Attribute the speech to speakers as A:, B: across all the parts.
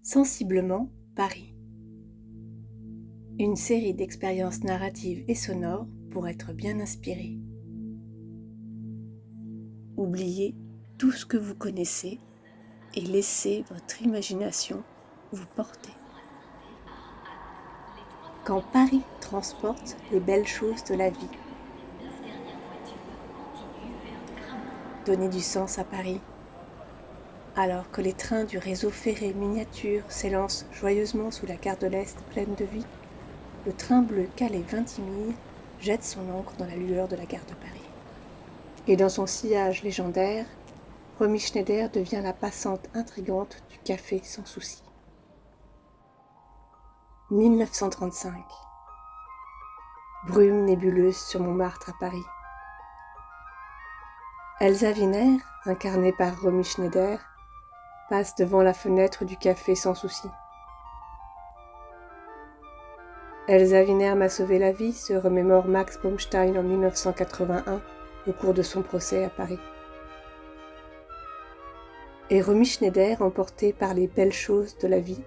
A: Sensiblement Paris. Une série d'expériences narratives et sonores pour être bien inspiré. Oubliez tout ce que vous connaissez et laissez votre imagination vous porter. Quand Paris transporte les belles choses de la vie. Donnez du sens à Paris. Alors que les trains du réseau ferré miniature s'élancent joyeusement sous la gare de l'Est pleine de vie, le train bleu Calais Vintimille jette son ancre dans la lueur de la gare de Paris. Et dans son sillage légendaire, Romy Schneider devient la passante intrigante du café sans souci. 1935. Brume nébuleuse sur Montmartre à Paris. Elsa Wiener, incarnée par Romy Schneider, passe devant la fenêtre du café sans souci. Elsa Wiener m'a sauvé la vie, se remémore Max Baumstein en 1981 au cours de son procès à Paris. Et Romy Schneider, emportée par les belles choses de la vie,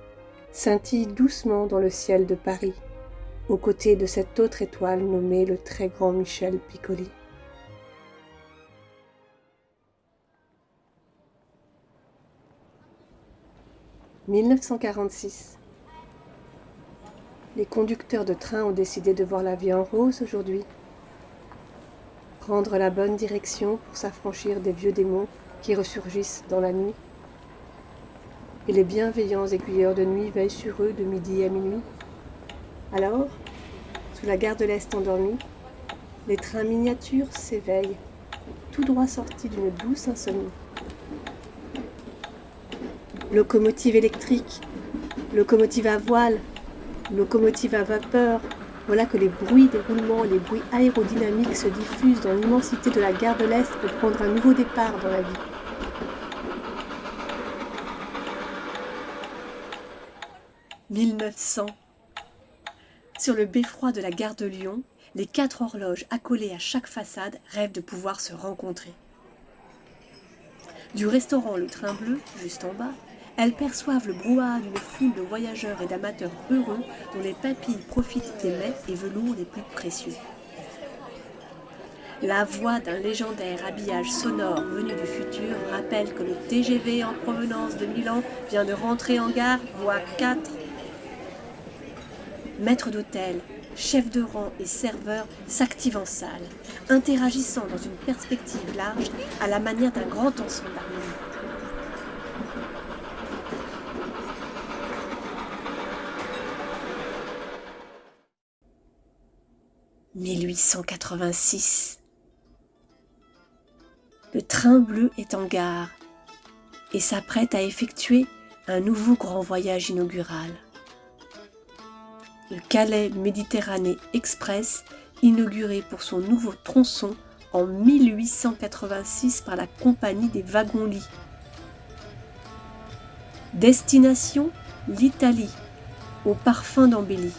A: scintille doucement dans le ciel de Paris, aux côtés de cette autre étoile nommée le très grand Michel Piccoli. « 1946. Les conducteurs de train ont décidé de voir la vie en rose aujourd'hui. Prendre la bonne direction pour s'affranchir des vieux démons qui ressurgissent dans la nuit. Et les bienveillants aiguilleurs de nuit veillent sur eux de midi à minuit. Alors, sous la gare de l'Est endormie, les trains miniatures s'éveillent, tout droit sortis d'une douce insomnie. Locomotive électrique, locomotive à voile, locomotive à vapeur, voilà que les bruits des roulements et les bruits aérodynamiques se diffusent dans l'immensité de la gare de l'Est pour prendre un nouveau départ dans la vie. « 1900. Sur le beffroi de la gare de Lyon, les 4 horloges accolées à chaque façade rêvent de pouvoir se rencontrer. Du restaurant Le Train Bleu, juste en bas, elles perçoivent le brouhaha d'une foule de voyageurs et d'amateurs heureux dont les papilles profitent des mets et velours les plus précieux. La voix d'un légendaire habillage sonore venu du futur rappelle que le TGV en provenance de Milan vient de rentrer en gare, voie 4. Maître d'hôtel, chef de rang et serveur s'activent en salle, interagissant dans une perspective large à la manière d'un grand ensemble harmonique. « 1886. Le train bleu est en gare et s'apprête à effectuer un nouveau grand voyage inaugural. Le Calais Méditerranée Express, inauguré pour son nouveau tronçon en 1886 par la Compagnie des Wagons-Lits. Destination, l'Italie, au parfum d'embellie.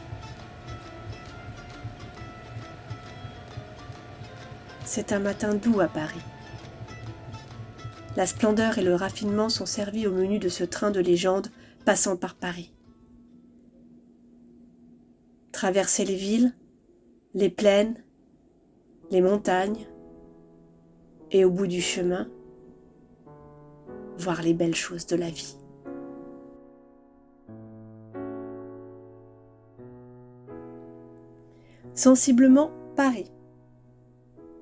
A: C'est un matin doux à Paris. La splendeur et le raffinement sont servis au menu de ce train de légende passant par Paris. Traverser les villes, les plaines, les montagnes, et au bout du chemin, voir les belles choses de la vie. Sensiblement Paris.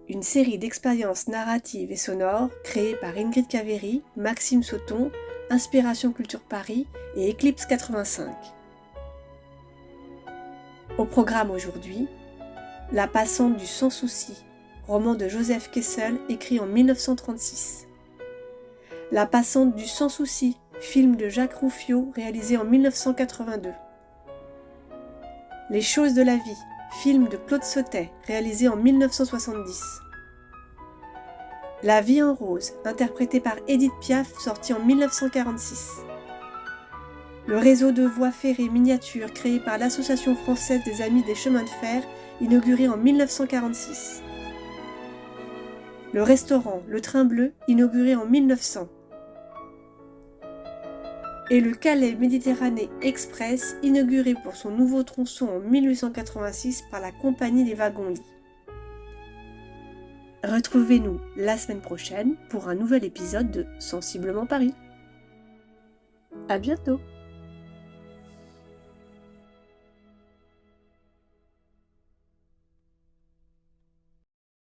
A: Une série d'expériences narratives et sonores créées par Ingrid Caveri, Maxime Sauton, Inspiration Culture Paris et Eclipse 85. Au programme aujourd'hui, La passante du sans souci, roman de Joseph Kessel écrit en 1936. La passante du sans souci, film de Jacques Rouffio réalisé en 1982. Les choses de la vie, film de Claude Sautet réalisé en 1970. La vie en rose, interprété par Édith Piaf, sorti en 1946. Le réseau de voies ferrées miniatures créé par l'Association française des Amis des chemins de fer, inauguré en 1946. Le restaurant Le Train Bleu, inauguré en 1900. et le Calais Méditerranée Express, inauguré pour son nouveau tronçon en 1886 par la Compagnie des Wagons-Lits. Retrouvez-nous la semaine prochaine pour un nouvel épisode de Sensiblement Paris. À bientôt!